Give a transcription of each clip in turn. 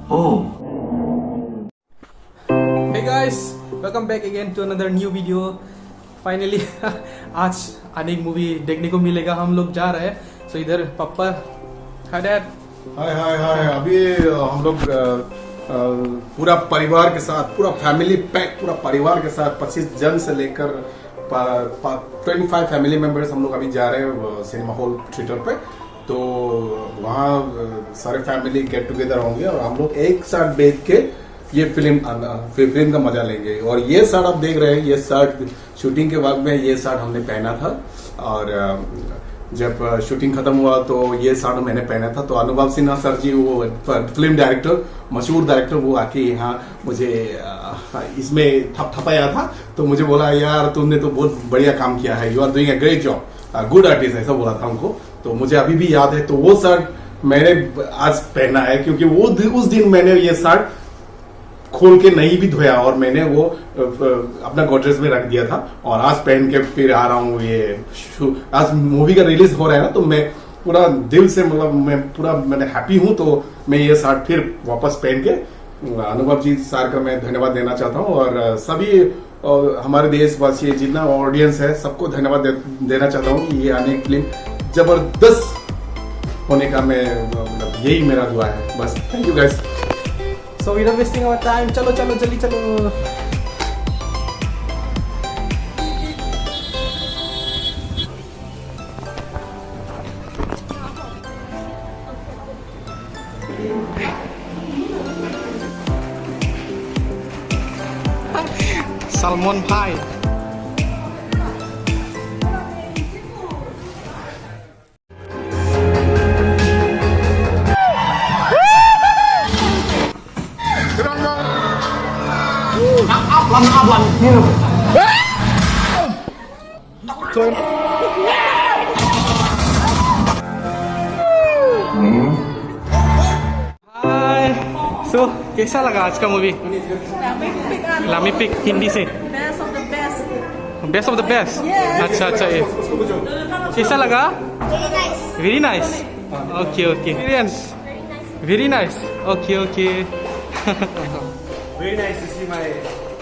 Hey guys, welcome back again to another new video. Finally आज अनेक movie देखने को मिलेगा. हम लोग जा रहे हैं. So इधर पापा, हाय डैड. हाय अभी हम लोग पूरा परिवार के साथ, पूरा फैमिली पैक, पूरा परिवार के साथ 25 जन से लेकर 25 फैमिली मेंबर्स हम लोग अभी जा रहे हैं सिनेमा हॉल थिएटर पे. तो वहाँ सारे फैमिली गेट टुगेदर होंगे और हम लोग एक साथ बैठ के ये फिल्म का मजा लेंगे. और ये शर्ट आप देख रहे हैं, ये शर्ट शूटिंग के वक्त में ये शर्ट हमने पहना था. और जब शूटिंग खत्म हुआ तो ये शर्ट मैंने पहना था. तो अनुभव सिन्हा सर जी, वो फिल्म डायरेक्टर, मशहूर डायरेक्टर, वो आके यहाँ मुझे इसमें थपथपाया था. तो मुझे बोला, यार तुमने तो बहुत बढ़िया काम किया है, you are doing a great job, good artist, ऐसा बोला था हमको. तो मुझे अभी भी याद है. तो वो शर्ट मैंने आज पहना है क्योंकि वो उस दिन मैंने ये शर्ट खोल के नहीं भी धोया और मैंने वो अपना गोदरेज में रख दिया था. और आज पहन के फिर आ रहा हूँ. ये आज मूवी का रिलीज हो रहा है ना, तो मैं पूरा दिल से, मतलब मैंने हैप्पी हूँ. तो मैं ये शर्ट फिर वापस पहन के अनुभव जी सर का मैं धन्यवाद देना चाहता हूँ. और सभी हमारे देशवासी, जितना ऑडियंस है, सबको धन्यवाद देना चाहता हूँ कि ये अनेक फिल्म जबरदस्त होने का मैं, मतलब यही मेरा दुआ है. बस thank you guys. So we are wasting our time. चलो जल्दी चलो. Salmon pie. हाय. सो कैसा लगा आज का मूवी? लामी पिक हिंदी से Best of the best. Best of the best. अच्छा ये कैसा लगा? Very nice. Okay experience. Very nice. Okay Very nice to see my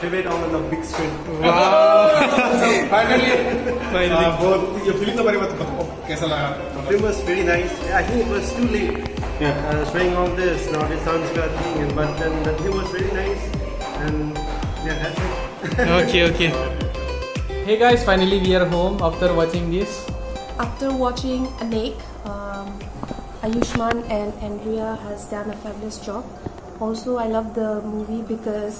favorite on the big screen. Finally बहुत ये फिल्म के बारे में बताओ, कैसा लगा? The film was very nice. Yeah, I think it was too late. Showing all this, not a soundtrack thing, but then the film was very nice, and yeah, that's it. Okay. Hey guys, finally we are home after watching this. After watching Anek, Ayushmann and Andrea has done a fabulous job. Also, I love the movie because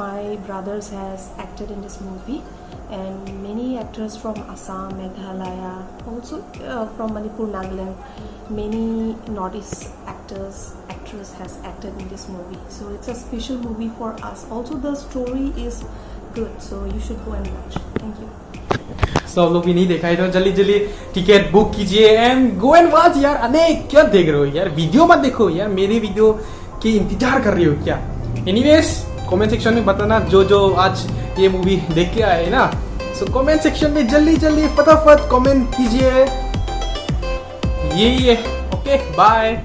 my brothers has acted in this movie, and many actors from Assam, Meghalaya, also from Manipur, Nagaland, many Northeast actress has acted in this movie. So it's a special movie for us. Also, the story is good, so you should go and watch. Thank you. सब लोग भी नहीं देखा है तो जल्दी ticket book कीजिए and go and watch. यार अनेक क्या देख रहे हो यार? वीडियो मत देखो यार, मेरे वीडियो की इंतजार कर रही हो क्या? एनीवेज कमेंट सेक्शन में बताना जो आज ये मूवी देख के आए ना. सो कमेंट सेक्शन में जल्दी फटाफट कमेंट कीजिए. यही है. Okay bye.